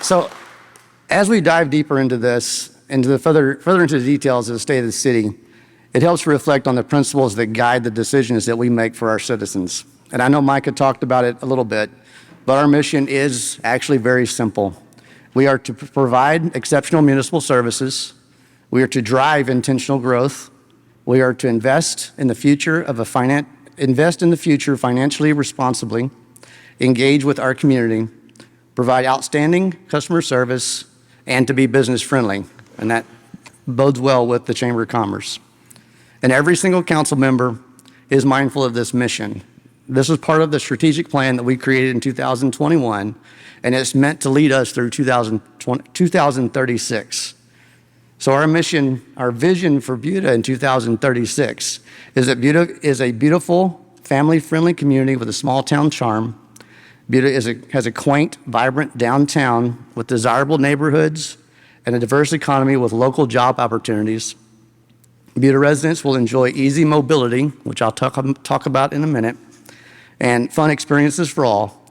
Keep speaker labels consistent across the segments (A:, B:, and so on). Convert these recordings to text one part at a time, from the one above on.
A: So as we dive deeper into this, further into the details of the state of the city, it helps to reflect on the principles that guide the decisions that we make for our citizens. And I know Micah talked about it a little bit, but our mission is actually very simple. We are to provide exceptional municipal services. We are to drive intentional growth. We are to invest in the future financially responsibly, engage with our community, provide outstanding customer service, and to be business friendly. And that bodes well with the Chamber of Commerce. And every single council member is mindful of this mission. This was part of the strategic plan that we created in 2021, and it's meant to lead us through 2036. So our mission, our vision for Buda in 2036 is that Buda is a beautiful, family-friendly community with a small-town charm. Buda has a quaint, vibrant downtown with desirable neighborhoods and a diverse economy with local job opportunities. Buda residents will enjoy easy mobility, which I'll talk about in a minute, and fun experiences for all.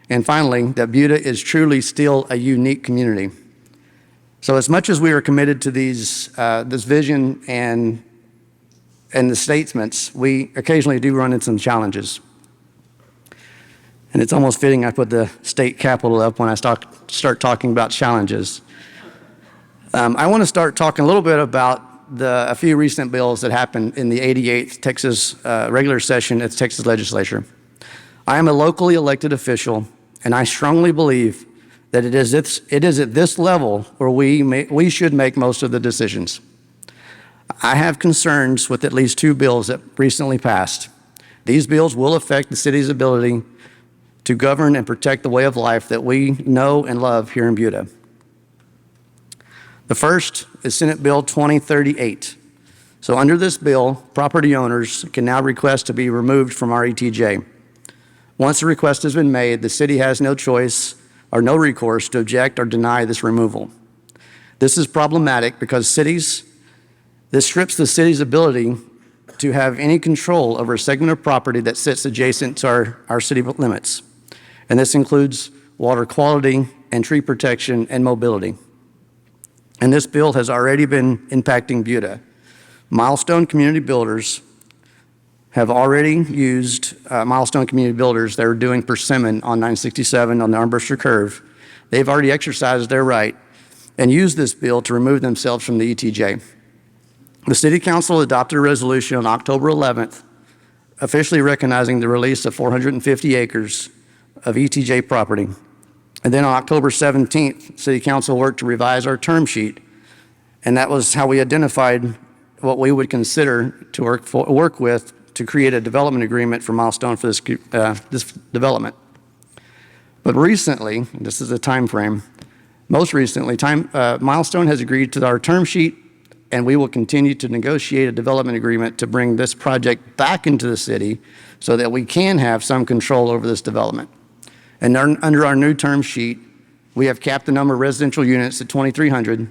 A: And finally, that Buda is truly still a unique community. So as much as we are committed to this vision and the statements, we occasionally do run into some challenges. And it's almost fitting I put the state capitol up when I start talking about challenges. I want to start talking a little bit about a few recent bills that happened in the 88th Texas regular session at the Texas Legislature. I am a locally elected official, and I strongly believe that it is at this level where we should make most of the decisions. I have concerns with at least two bills that recently passed. These bills will affect the city's ability to govern and protect the way of life that we know and love here in Buda. The first is Senate Bill 2038. So under this bill, property owners can now request to be removed from our ETJ. Once a request has been made, the city has no choice or no recourse to object or deny this removal. This is problematic because this strips the city's ability to have any control over a segment of property that sits adjacent to our city limits. And this includes water quality and tree protection and mobility. And this bill has already been impacting Buda. Milestone Community Builders have already used Milestone Community Builders that are doing persimmon on 967 on the Armbruster Curve. They've already exercised their right and used this bill to remove themselves from the ETJ. The City Council adopted a resolution on October 11th, officially recognizing the release of 450 acres of ETJ property. And then on October 17th, City Council worked to revise our term sheet, and that was how we identified what we would consider to work with to create a development agreement for Milestone for this development. But recently, this is a time frame, most recently, Milestone has agreed to our term sheet, and we will continue to negotiate a development agreement to bring this project back into the city so that we can have some control over this development. And under our new term sheet, we have capped the number of residential units at 2,300.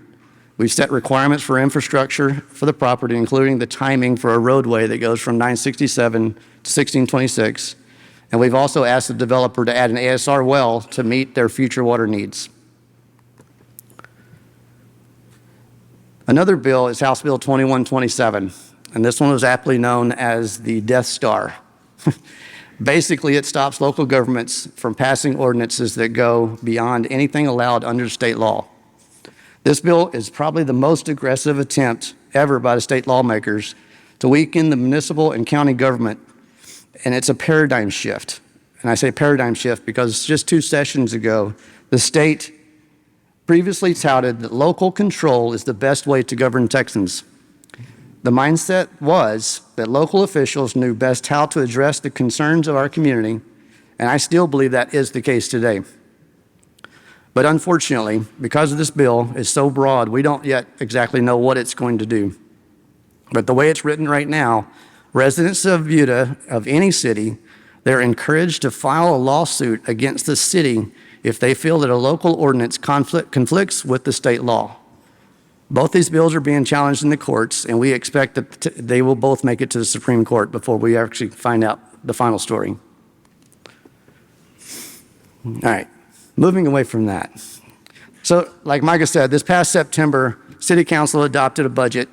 A: We've set requirements for infrastructure for the property, including the timing for a roadway that goes from 967 to 1626. And we've also asked the developer to add an ASR well to meet their future water needs. Another bill is House Bill 2127, and this one was aptly known as the Death Star. Basically, it stops local governments from passing ordinances that go beyond anything allowed under state law. This bill is probably the most aggressive attempt ever by the state lawmakers to weaken the municipal and county government, and it's a paradigm shift. And I say paradigm shift because just 2 sessions ago, the state previously touted that local control is the best way to govern Texans. The mindset was that local officials knew best how to address the concerns of our community, and I still believe that is the case today. But unfortunately, because of this bill is so broad, we don't yet exactly know what it's going to do. But the way it's written right now, residents of Buda, of any city, they're encouraged to file a lawsuit against the city if they feel that a local ordinance conflicts with the state law. Both these bills are being challenged in the courts, and we expect that they will both make it to the Supreme Court before we actually find out the final story. All right, moving away from that. So like Micah said, this past September, City Council adopted a budget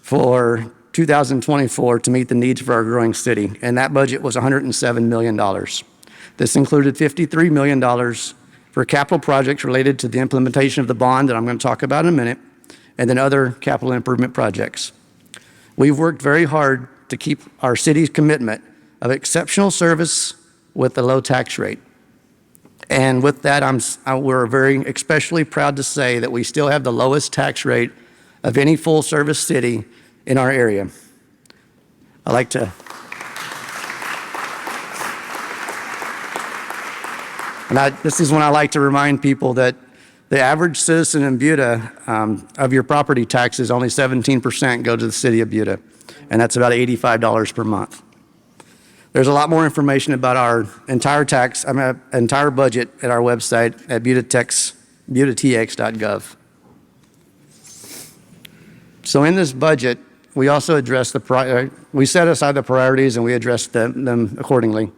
A: for 2024 to meet the needs for our growing city, and that budget was $107 million. This included $53 million for capital projects related to the implementation of the bond that I'm going to talk about in a minute, and then other capital improvement projects. We've worked very hard to keep our city's commitment of exceptional service with a low tax rate. And with that, we're very especially proud to say that we still have the lowest tax rate of any full-service city in our area. I like to, this is when I like to remind people that the average citizen in Buda, of your property taxes, only 17% go to the city of Buda, and that's about $85 per month. There's a lot more information about our entire entire budget at our website at budatx.gov. So in this budget, we also address we set aside the priorities and we address them accordingly.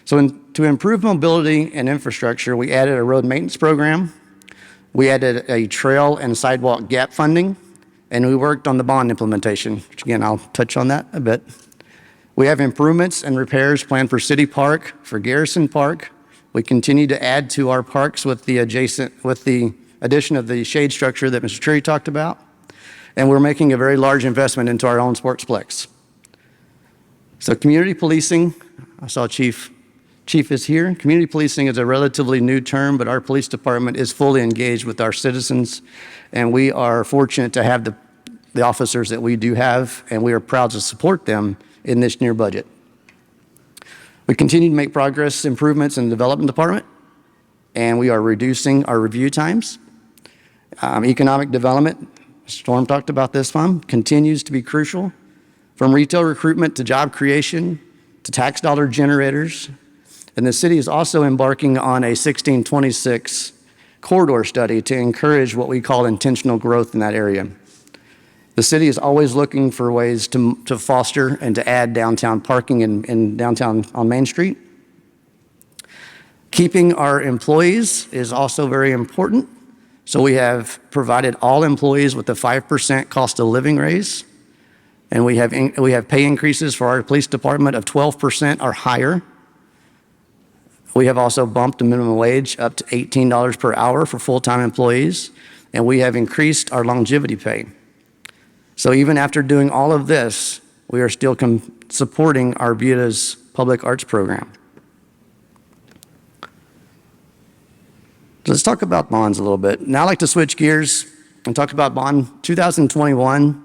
A: So to improve mobility and infrastructure, we added a road maintenance program. We added a trail and sidewalk gap funding, and we worked on the bond implementation, which again, I'll touch on that a bit. We have improvements and repairs planned for City Park, for Garrison Park. We continue to add to our parks with the addition of the shade structure that Mr. Tree talked about. And we're making a very large investment into our own sportsplex. So community policing, I saw Chief is here. Community policing is a relatively new term, but our police department is fully engaged with our citizens, and we are fortunate to have the officers that we do have, and we are proud to support them in this near budget. We continue to make progress improvements in the development department, and we are reducing our review times. Economic development, Storm talked about this one, continues to be crucial. From retail recruitment to job creation to tax dollar generators. And the city is also embarking on a 1626 corridor study to encourage what we call intentional growth in that area. The city is always looking for ways to foster and to add downtown parking in downtown on Main Street. Keeping our employees is also very important. So we have provided all employees with a 5% cost of living raise. And we have pay increases for our police department of 12% or higher. We have also bumped the minimum wage up to $18 per hour for full-time employees. And we have increased our longevity pay. So even after doing all of this, we are still supporting our Buda's public arts program. So let's talk about bonds a little bit. Now I'd like to switch gears and talk about bond 2021.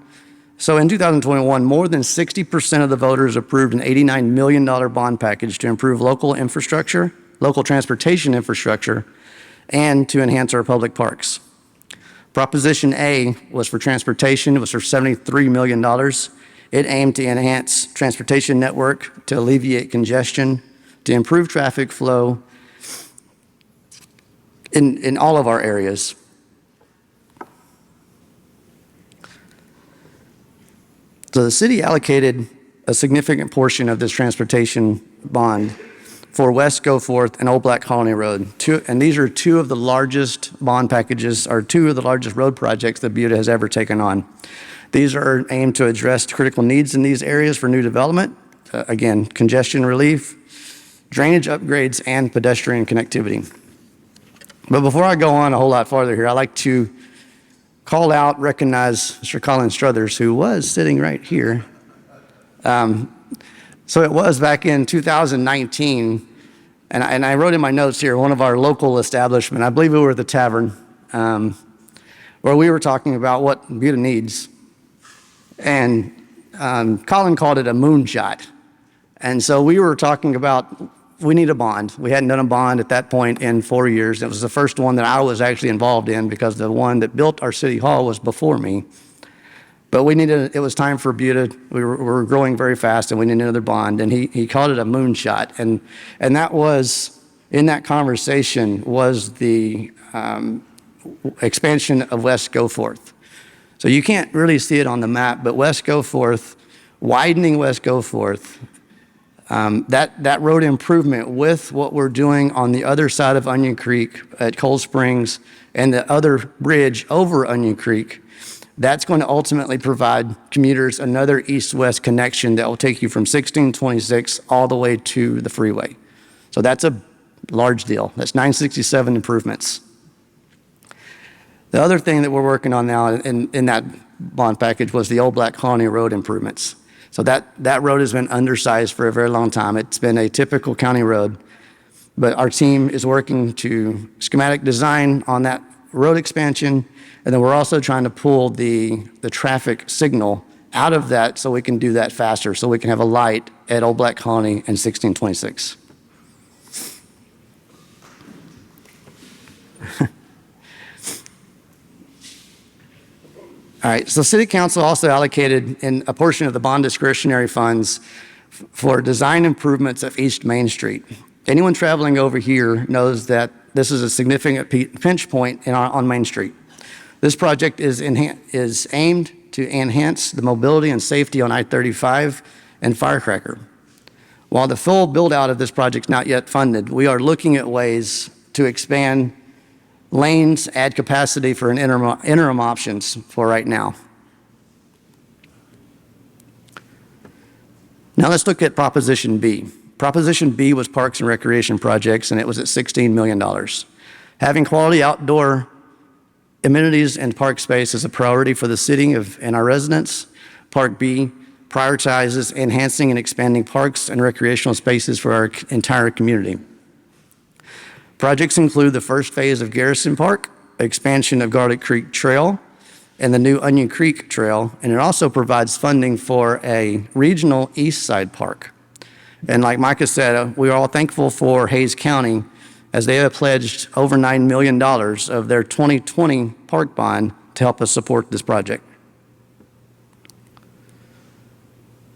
A: So in 2021, more than 60% of the voters approved an $89 million bond package to improve local infrastructure, local transportation infrastructure, and to enhance our public parks. Proposition A was for transportation. It was for $73 million. It aimed to enhance transportation network, to alleviate congestion, to improve traffic flow in all of our areas. So the city allocated a significant portion of this transportation bond for West Goforth and Old Black Colony Road. And these are two of the largest bond packages, or two of the largest road projects that Buda has ever taken on. These are aimed to address critical needs in these areas for new development. Again, congestion relief, drainage upgrades, and pedestrian connectivity. But before I go on a whole lot farther here, I'd like to call out, recognize Mr. Colin Struthers, who was sitting right here. So it was back in 2019, and I wrote in my notes here, one of our local establishment, I believe we were at the tavern, where we were talking about what Buda needs. And Colin called it a moonshot. And so we were talking about, we need a bond. We hadn't done a bond at that point in 4 years. It was the first one that I was actually involved in because the one that built our city hall was before me. But it was time for Buda. We were growing very fast and we needed another bond. And he called it a moonshot. And that was, in that conversation, was the expansion of West Goforth. So you can't really see it on the map, but West Goforth, widening West Goforth, That road improvement with what we're doing on the other side of Onion Creek at Cold Springs and the other bridge over Onion Creek, that's going to ultimately provide commuters another east-west connection that will take you from 1626 all the way to the freeway. So that's a large deal. That's 967 improvements. The other thing that we're working on now in that bond package was the Old Black Colony Road improvements. So that road has been undersized for a very long time. It's been a typical county road, but our team is working to schematic design on that road expansion, and then we're also trying to pull the traffic signal out of that so we can do that faster, so we can have a light at Old Black Colony and 1626. All right, so City Council also allocated in a portion of the bond discretionary funds for design improvements of East Main Street. Anyone traveling over here knows that this is a significant pinch point on Main Street. This project is aimed to enhance the mobility and safety on I-35 and Firecracker. While the full build out of this project is not yet funded, we are looking at ways to expand lanes, add capacity for an interim options for right now. Now let's look at Proposition B. Proposition B was Parks and Recreation projects, and it was at $16 million. Having quality outdoor amenities and park space is a priority for the city and our residents. Part B prioritizes enhancing and expanding parks and recreational spaces for our entire community. Projects include the first phase of Garrison Park, expansion of Garlic Creek Trail, and the new Onion Creek Trail, and it also provides funding for a regional East Side Park. And like Micah said, we are all thankful for Hays County as they have pledged over $9 million of their 2020 park bond to help us support this project.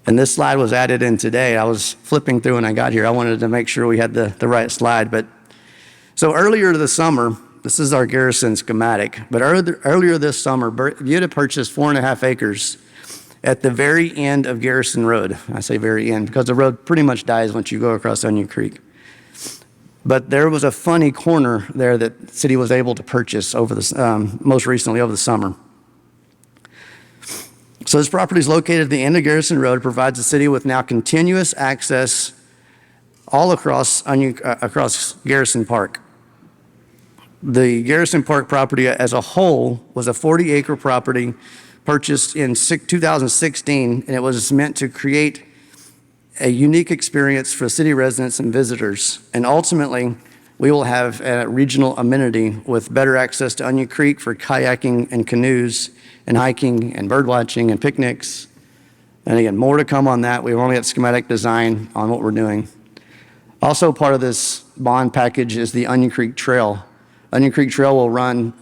A: And this slide was added in today. I was flipping through when I got here. I wanted to make sure we had the right slide, but so earlier this summer, this is our Garrison schematic, but earlier this summer, Buda purchased 4.5 acres at the very end of Garrison Road. I say very end because the road pretty much dies once you go across Onion Creek. But there was a funny corner there that the city was able to purchase over the, most recently over the summer. So this property is located at the end of Garrison Road, provides the city with now continuous access all across Garrison Park. The Garrison Park property as a whole was a 40-acre property purchased in 2016, and it was meant to create a unique experience for city residents and visitors. And ultimately, we will have a regional amenity with better access to Onion Creek for kayaking and canoes and hiking and bird watching and picnics. And again, more to come on that. We've only got schematic design on what we're doing. Also part of this bond package is the Onion Creek Trail. Onion Creek Trail will run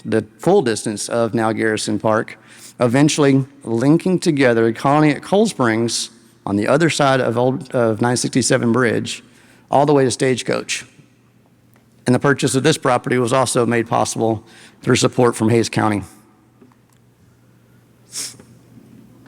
A: the full distance of now Garrison Park, eventually linking together a colony at Cold Springs on the other side of 967 Bridge, all the way to Stagecoach. And the purchase of this property was also made possible through support from Hays County.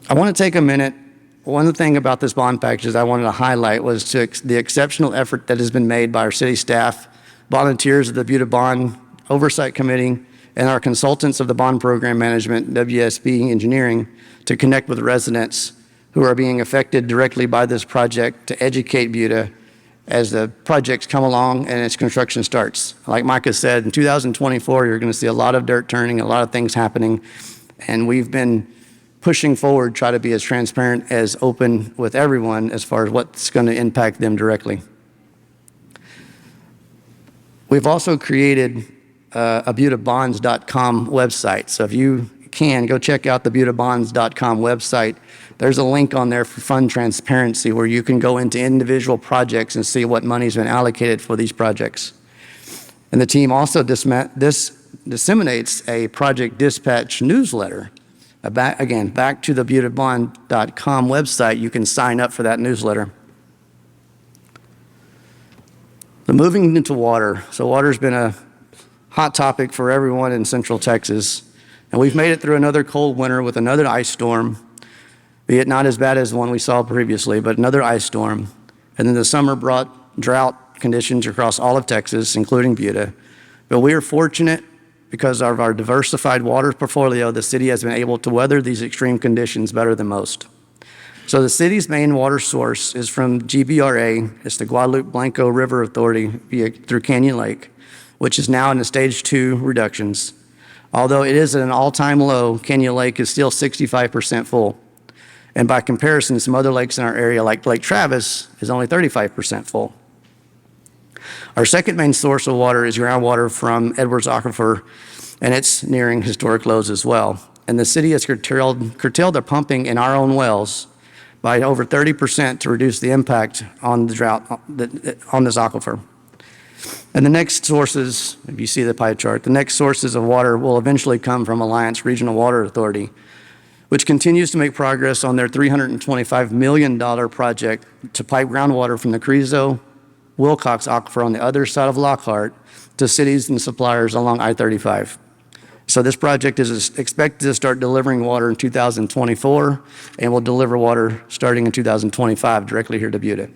A: I want to take a minute. One thing about this bond package I wanted to highlight was the exceptional effort that has been made by our city staff, volunteers of the Buda Bond Oversight Committee, and our consultants of the Bond Program Management, WSB Engineering, to connect with residents who are being affected directly by this project to educate Buda as the projects come along and its construction starts. Like Micah said, in 2024, you're going to see a lot of dirt turning, a lot of things happening, and we've been pushing forward, try to be as transparent, as open with everyone as far as what's going to impact them directly. We've also created a BudaBonds.com website. So if you can, go check out the BudaBonds.com website. There's a link on there for fund transparency where you can go into individual projects and see what money's been allocated for these projects. And the team also disseminates a project dispatch newsletter. Back to the BudaBond.com website, you can sign up for that newsletter. So moving into water. So water's been a hot topic for everyone in Central Texas. And we've made it through another cold winter with another ice storm, be it not as bad as the one we saw previously, but another ice storm. And then the summer brought drought conditions across all of Texas, including Buda. But we are fortunate because of our diversified water portfolio. The city has been able to weather these extreme conditions better than most. So the city's main water source is from GBRA. It's the Guadalupe Blanco River Authority through Canyon Lake, which is now in a stage 2 reductions. Although it is at an all-time low, Canyon Lake is still 65% full. And by comparison, some other lakes in our area, like Lake Travis, is only 35% full. Our second main source of water is groundwater from Edwards Aquifer, and it's nearing historic lows as well. And the city has curtailed their pumping in our own wells by over 30% to reduce the impact on the drought on this aquifer. And the next sources, if you see the pie chart, the next sources of water will eventually come from Alliance Regional Water Authority, which continues to make progress on their $325 million project to pipe groundwater from the Carrizo Wilcox Aquifer on the other side of Lockhart to cities and suppliers along I-35. So this project is expected to start delivering water in 2024 and will deliver water starting in 2025 directly here to Buda.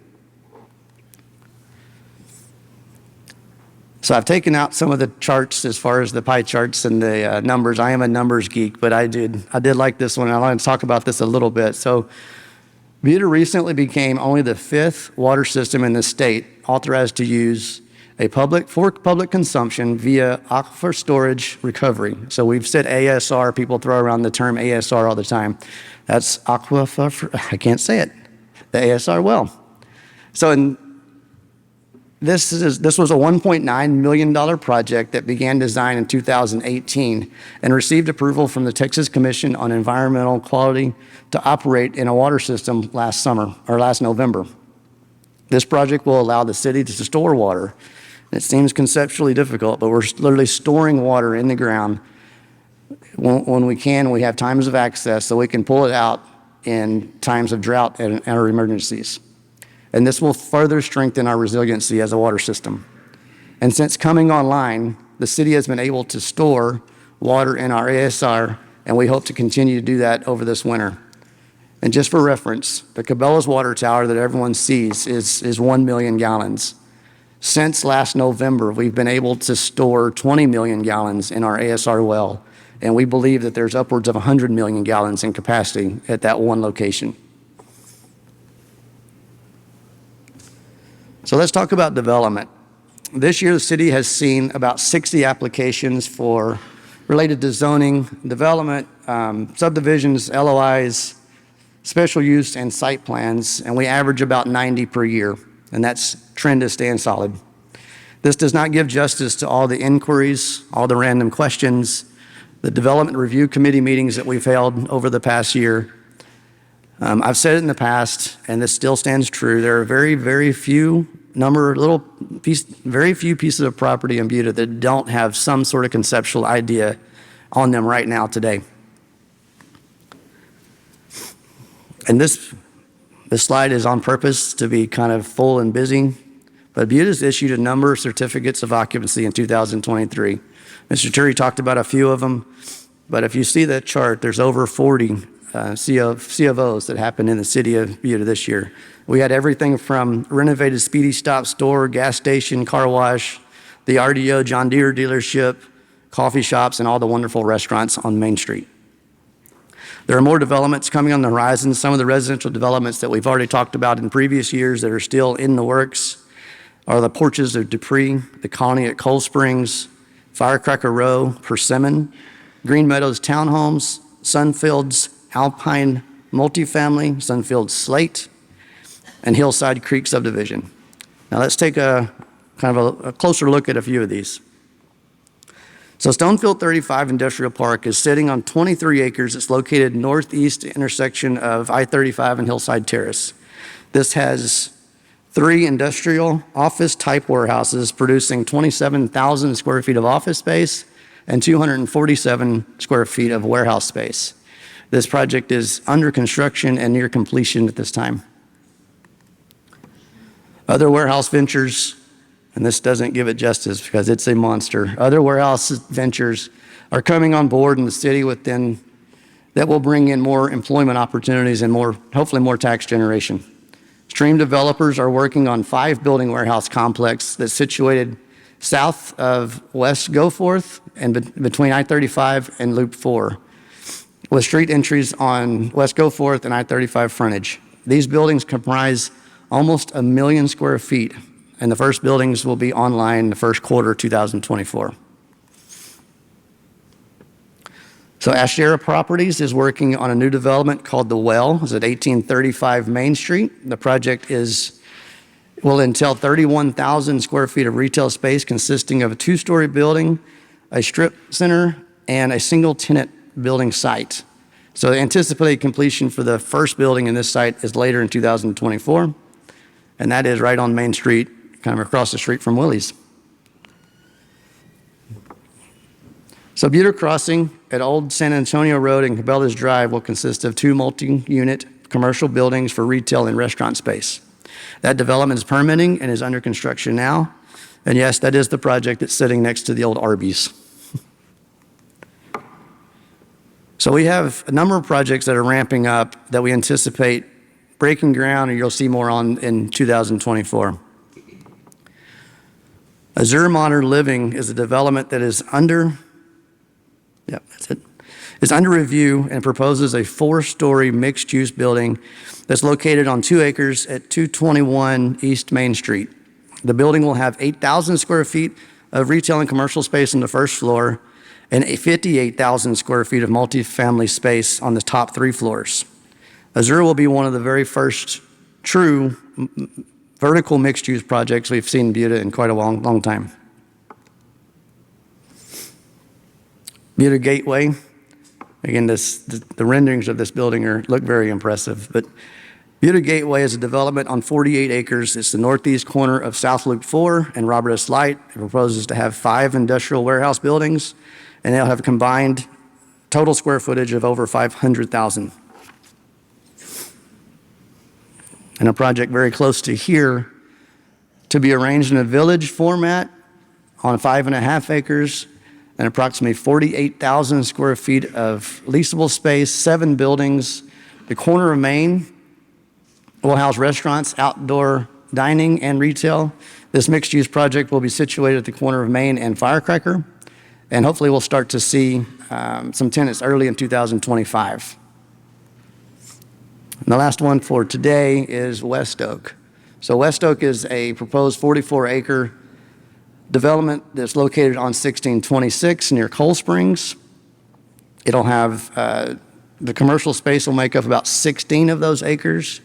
A: So I've taken out some of the charts as far as the pie charts and the numbers. I am a numbers geek, but I did like this one. I want to talk about this a little bit. So Buda recently became only the 5th water system in the state authorized to use for public consumption via aquifer storage recovery. So we've said ASR. People throw around the term ASR all the time. That's aquifer. I can't say it. The ASR well. So this was a $1.9 million project that began design in 2018 and received approval from the Texas Commission on Environmental Quality to operate in a water system last November. This project will allow the city to store water. It seems conceptually difficult, but we're literally storing water in the ground when we can. We have times of access so we can pull it out in times of drought and our emergencies. And this will further strengthen our resiliency as a water system. And since coming online, the city has been able to store water in our ASR, and we hope to continue to do that over this winter. And just for reference, the Cabela's water tower that everyone sees is 1 million gallons. Since last November, we've been able to store 20 million gallons in our ASR well, and we believe that there's upwards of 100 million gallons in capacity at that one location. So let's talk about development. This year, the city has seen about 60 applications related to zoning, development, subdivisions, LOIs, special use, and site plans, and we average about 90 per year, and that's trend is staying solid. This does not give justice to all the inquiries, all the random questions, the development review committee meetings that we've held over the past year. I've said it in the past, and this still stands true. There are very few pieces of property in Buda that don't have some sort of conceptual idea on them right now today. And this slide is on purpose to be kind of full and busy, but Buda's issued a number of certificates of occupancy in 2023. Mr. Turi talked about a few of them, but if you see that chart, there's over 40 C of O's that happened in the city of Buda this year. We had everything from renovated Speedy Stop store, gas station, car wash, the RDO John Deere dealership, coffee shops, and all the wonderful restaurants on Main Street. There are more developments coming on the horizon. Some of the residential developments that we've already talked about in previous years that are still in the works are the Porches of Dupree, the Colony at Cold Springs, Firecracker Row, Persimmon, Green Meadows Townhomes, Sunfields, Alpine Multifamily, Sunfield Slate, and Hillside Creek Subdivision. Now let's take a closer look at a few of these. So Stonefield 35 Industrial Park is sitting on 23 acres. It's located northeast intersection of I-35 and Hillside Terrace. This has 3 industrial office type warehouses producing 27,000 square feet of office space and 247 square feet of warehouse space. This project is under construction and near completion at this time. Other warehouse ventures, and this doesn't give it justice because it's a monster. Other warehouse ventures are coming on board in the city that will bring in more employment opportunities and hopefully more tax generation. Stream developers are working on 5-building warehouse complex that's situated south of West Goforth and between I-35 and Loop 4, with street entries on West Goforth and I-35 frontage. These buildings comprise almost 1 million square feet, and the first buildings will be online the first quarter 2024. So Ashera Properties is working on a new development called The Well. It's at 1835 Main Street. The project will entail 31,000 square feet of retail space consisting of a 2-story building, a strip center, and a single-tenant building site. So the anticipated completion for the first building in this site is later in 2024, and that is right on Main Street, kind of across the street from Willie's. So Buda Crossing at Old San Antonio Road and Cabela's Drive will consist of 2 multi-unit commercial buildings for retail and restaurant space. That development is permitting and is under construction now. And yes, that is the project that's sitting next to the old Arby's. So we have a number of projects that are ramping up that we anticipate breaking ground, and you'll see more on in 2024. Azure Modern Living is a development that is under review and proposes a 4-story mixed-use building that's located on 2 acres at 221 East Main Street. The building will have 8,000 square feet of retail and commercial space on the first floor and 58,000 square feet of multifamily space on the top 3 floors. Azure will be one of the very first true vertical mixed-use projects we've seen in Buda in quite a long time. Buda Gateway, again, the renderings of this building look very impressive, but Buda Gateway is a development on 48 acres. It's the northeast corner of South Loop 4 and Robert S. Light. It proposes to have 5 industrial warehouse buildings, and they'll have a combined total square footage of over 500,000. And a project very close to here to be arranged in a village format on 5.5 acres and approximately 48,000 square feet of leasable space, 7 buildings. The corner of Main will house restaurants, outdoor dining, and retail. This mixed-use project will be situated at the corner of Main and Firecracker, and hopefully we'll start to see some tenants early in 2025. And the last one for today is West Oak. So West Oak is a proposed 44-acre development that's located on 1626 near Coal Springs. It'll have, the commercial space will make up about 16 of those acres.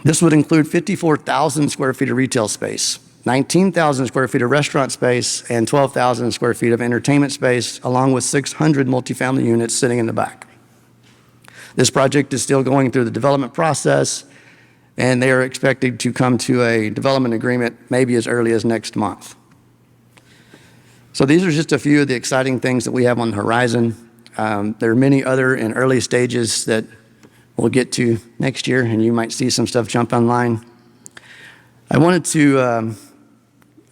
A: This would include 54,000 square feet of retail space, 19,000 square feet of restaurant space, and 12,000 square feet of entertainment space, along with 600 multifamily units sitting in the back. This project is still going through the development process, and they are expected to come to a development agreement maybe as early as next month. So these are just a few of the exciting things that we have on the horizon. There are many other in early stages that we'll get to next year, and you might see some stuff jump online. I wanted to,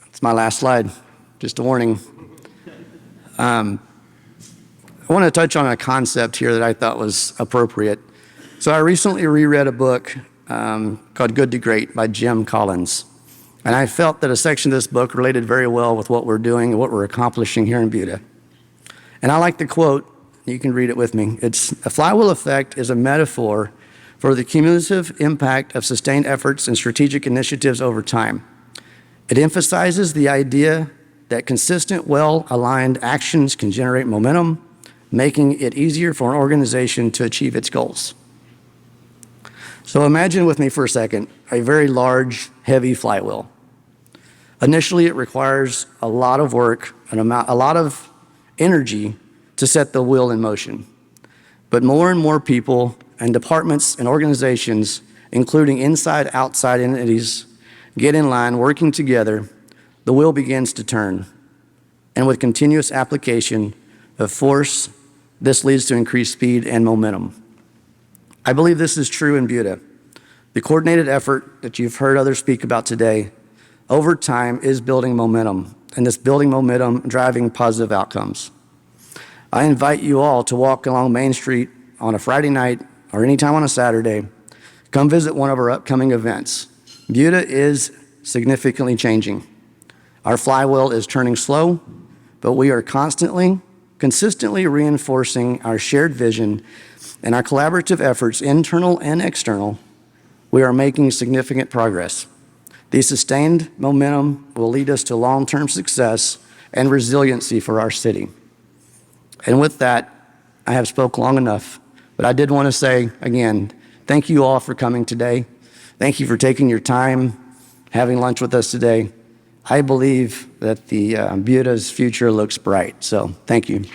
A: it's my last slide, just a warning. I want to touch on a concept here that I thought was appropriate. So I recently reread a book called Good to Great by Jim Collins. And I felt that a section of this book related very well with what we're doing and what we're accomplishing here in Buda. And I like the quote, you can read it with me. It's, "A flywheel effect is a metaphor for the cumulative impact of sustained efforts and strategic initiatives over time. It emphasizes the idea that consistent, well-aligned actions can generate momentum, making it easier for an organization to achieve its goals." So imagine with me for a second a very large, heavy flywheel. Initially, it requires a lot of work and a lot of energy to set the wheel in motion. But more and more people and departments and organizations, including inside, outside entities, get in line, working together, the wheel begins to turn. And with continuous application of force, this leads to increased speed and momentum. I believe this is true in Buda. The coordinated effort that you've heard others speak about today, over time, is building momentum, and this building momentum driving positive outcomes. I invite you all to walk along Main Street on a Friday night or anytime on a Saturday, Come visit one of our upcoming events. Buda is significantly changing. Our flywheel is turning slow, but we are consistently reinforcing our shared vision and our collaborative efforts, internal and external. We are making significant progress. The sustained momentum will lead us to long-term success and resiliency for our city. And with that, I have spoke long enough, but I did want to say again, thank you all for coming today. Thank you for taking your time, having lunch with us today. I believe that the Buda's future looks bright, so thank you.